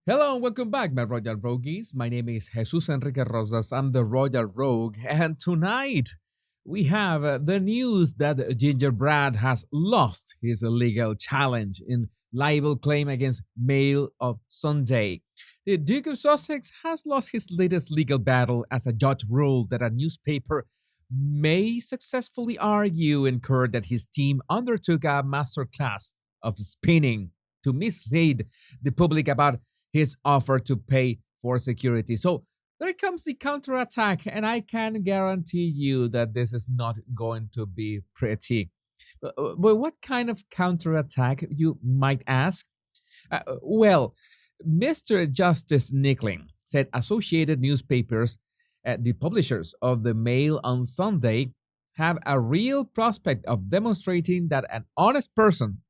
Hello and welcome back, my Royal Rogues. My name is Jesus Enrique Rosas. I'm the Royal Rogue, and tonight we have the news that Gingerbread has lost his legal challenge in libel claim against Mail of Sunday. The Duke of Sussex has lost his latest legal battle as a judge ruled that a newspaper may successfully argue in court that his team undertook a masterclass of spinning to mislead the public about his offer to pay for security. So there comes the counterattack, and I can guarantee you that this is not going to be pretty. But what kind of counterattack, you might ask? Well, Mr. Justice Nickling said Associated Newspapers, the publishers of the Mail on Sunday, have a real prospect of demonstrating that an honest person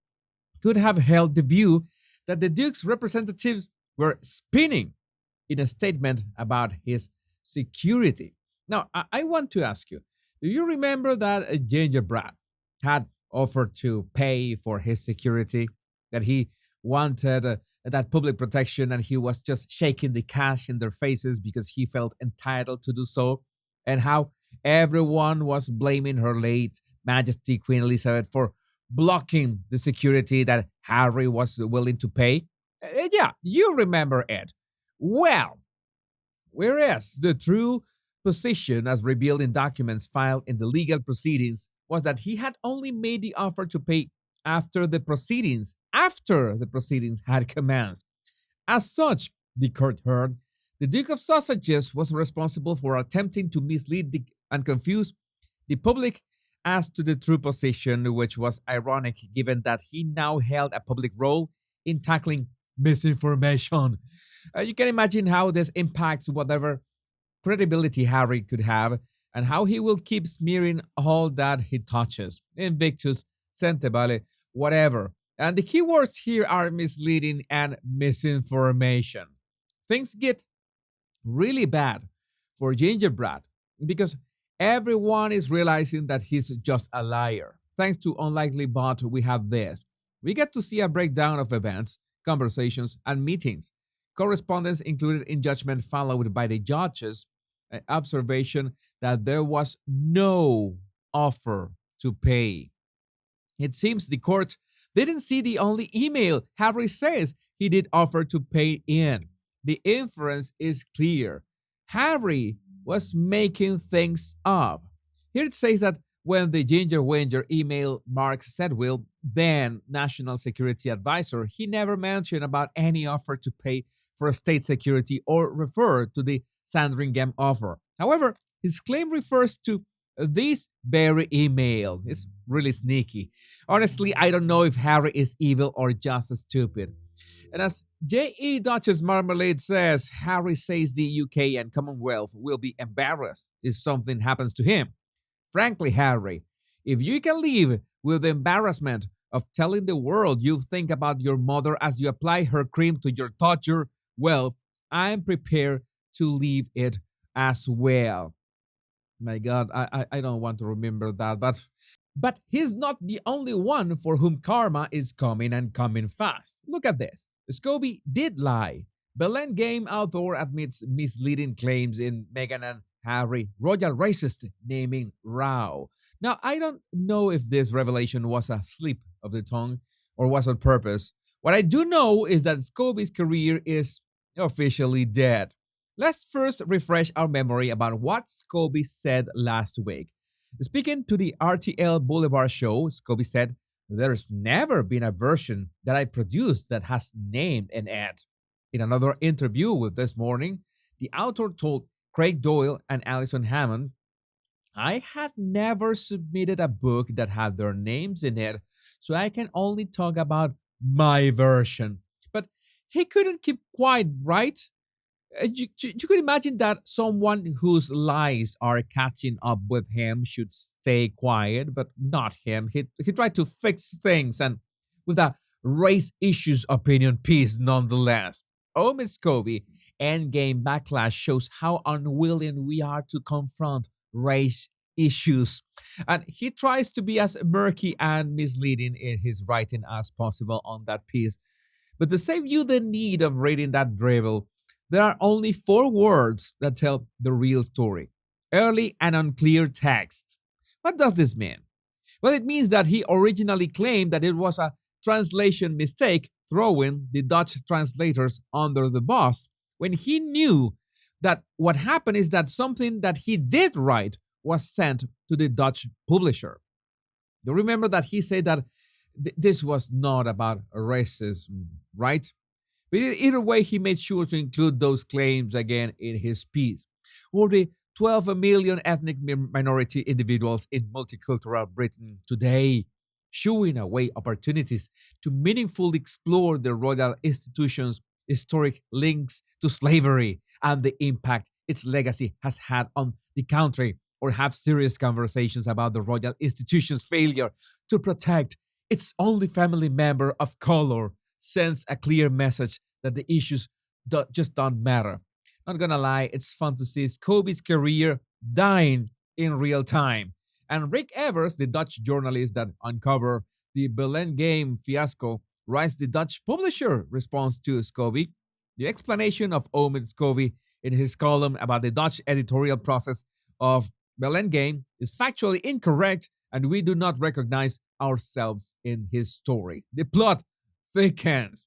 could have held the view that the Duke's representatives were spinning in a statement about his security. Now, I want to ask you, do you remember that Gingerbread had offered to pay for his security, that he wanted that public protection and he was just shaking the cash in their faces because he felt entitled to do so, and how everyone was blaming Her Late Majesty Queen Elizabeth for blocking the security that Harry was willing to pay? Yeah, you remember it. Well, whereas the true position, as revealed in documents filed in the legal proceedings, was that he had only made the offer to pay after the proceedings had commenced. As such, the court heard, the Duke of Sussex was responsible for attempting to mislead and confuse the public as to the true position, which was ironic given that he now held a public role in tackling misinformation. You can imagine how this impacts whatever credibility Harry could have and how he will keep smearing all that he touches. Invictus, Centevale, whatever. And the keywords here are misleading and misinformation. Things get really bad for Gingerbread because everyone is realizing that he's just a liar. Thanks to Unlikely Bot, we have this. We get to see a breakdown of events, conversations, and meetings. Correspondence included in judgment, followed by the judge's observation that there was no offer to pay. It seems the court didn't see the only email Harry says he did offer to pay in. The inference is clear. Harry was making things up. Here it says that when the Ginger Winger emailed Mark Sedwill, then National Security Advisor, he never mentioned about any offer to pay for state security or referred to the Sandringham offer. However, his claim refers to this very email. It's really sneaky. Honestly, I don't know if Harry is evil or just stupid. And as J.E. Duchess Marmalade says, Harry says the UK and Commonwealth will be embarrassed if something happens to him. Frankly, Harry, if you can live with the embarrassment of telling the world you think about your mother as you apply her cream to your toucher, well, I'm prepared to leave it as well. My God, I don't want to remember that, but he's not the only one for whom karma is coming and coming fast. Look at this. Scobie did lie. Belen Game author admits misleading claims in Meghan and Harry royal racist naming row. Now, I don't know if this revelation was a slip of the tongue or was on purpose. What I do know is that Scobie's career is officially dead. Let's first refresh our memory about what Scobie said last week. Speaking to the RTL Boulevard show, Scobie said, "There's never been a version that I produced that has named an ad." In another interview with This Morning, the author told Craig Doyle and Alison Hammond, "I had never submitted a book that had their names in it, so I can only talk about my version." But he couldn't keep quiet, right? You could imagine that someone whose lies are catching up with him should stay quiet, but not him. He tried to fix things and with a race issues opinion piece nonetheless. Oh, Miss Scobie, Endgame Backlash shows how unwilling we are to confront race issues. And he tries to be as murky and misleading in his writing as possible on that piece. But to save you the need of reading that drivel, there are only four words that tell the real story: early and unclear text. What does this mean? Well, it means that he originally claimed that it was a translation mistake, throwing the Dutch translators under the bus, when he knew that what happened is that something that he did write was sent to the Dutch publisher. You remember that he said that this was not about racism, right? But either way, he made sure to include those claims again in his piece. Or the 12 million ethnic minority individuals in multicultural Britain today, shooing away opportunities to meaningfully explore the royal institution's historic links to slavery and the impact its legacy has had on the country, or have serious conversations about the royal institution's failure to protect its only family member of color, sends a clear message that the issues just don't matter. Not gonna lie, it's fun to see Scobie's career dying in real time. And Rick Evers, the Dutch journalist that uncovered the Berlin game fiasco, writes the Dutch publisher response to Scobie. The explanation of Omen Scobie in his column about the Dutch editorial process of Berlin game is factually incorrect, and we do not recognize ourselves in his story. The plot thickens.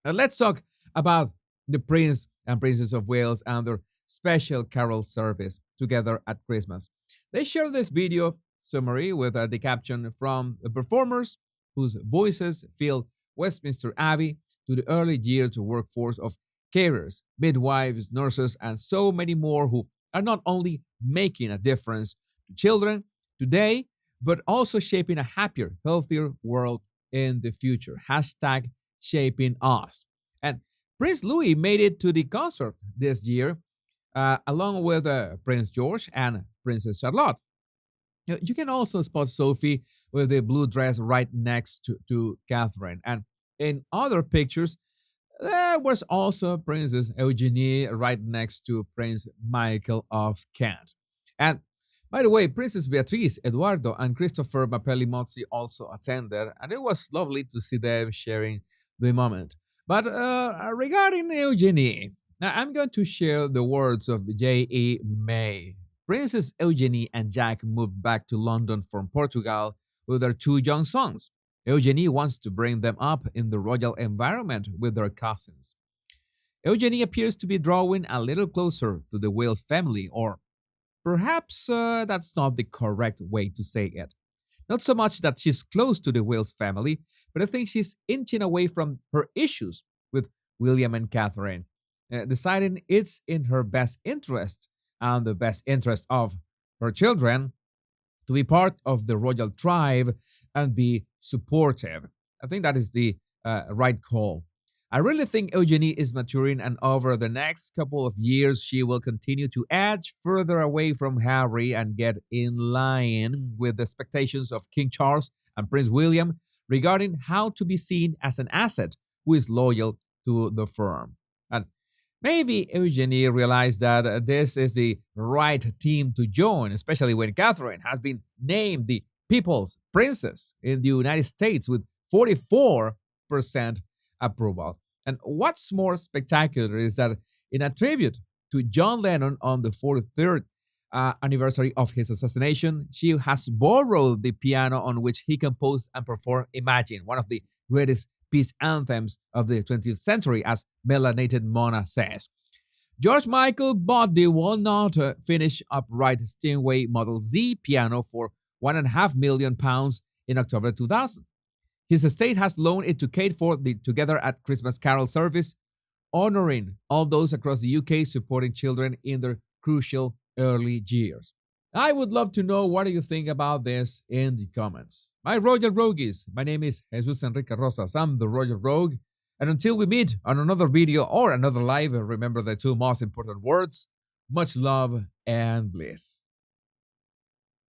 Now let's talk about the Prince and Princess of Wales and their special carol service together at Christmas. They share this video summary with the caption from the performers whose voices fill Westminster Abbey to the early years workforce of carers, midwives, nurses, and so many more who are not only making a difference to children today, but also shaping a happier, healthier world in the future. Hashtag shaping us. And Prince Louis made it to the concert this year, along with Prince George and Princess Charlotte. You can also spot Sophie with the blue dress right next to Catherine. And in other pictures, there was also Princess Eugenie right next to Prince Michael of Kent. And by the way, Princess Beatrice, Eduardo, and Christopher Mapelli Mozzi also attended, and it was lovely to see them sharing the moment. But regarding Eugenie, now I'm going to share the words of J.E. May. Princess Eugenie and Jack moved back to London from Portugal with their two young sons. Eugenie wants to bring them up in the royal environment with their cousins. Eugenie appears to be drawing a little closer to the Wales family, or perhaps that's not the correct way to say it. Not so much that she's close to the Wales family, but I think she's inching away from her issues with William and Catherine, deciding it's in her best interest and the best interest of her children to be part of the royal tribe and be supportive. I think that is the right call. I really think Eugenie is maturing, and over the next couple of years, she will continue to edge further away from Harry and get in line with the expectations of King Charles and Prince William regarding how to be seen as an asset who is loyal to the firm. And maybe Eugenie realized that this is the right team to join, especially when Catherine has been named the People's Princess in the United States with 44% approval. And what's more spectacular is that in a tribute to John Lennon on the 43rd anniversary of his assassination, she has borrowed the piano on which he composed and performed Imagine, one of the greatest peace anthems of the 20th century, as Melanated Mona says. George Michael bought the walnut finish upright Steinway Model Z piano for £1.5 million in October 2000. His estate has loaned it to Kate for the Together at Christmas Carol service, honoring all those across the UK supporting children in their crucial early years. I would love to know what do you think about this in the comments. My Royal Rogues, my name is Jesus Enrique Rosas. I'm the Royal Rogue. And until we meet on another video or another live, remember the two most important words: much love and bliss.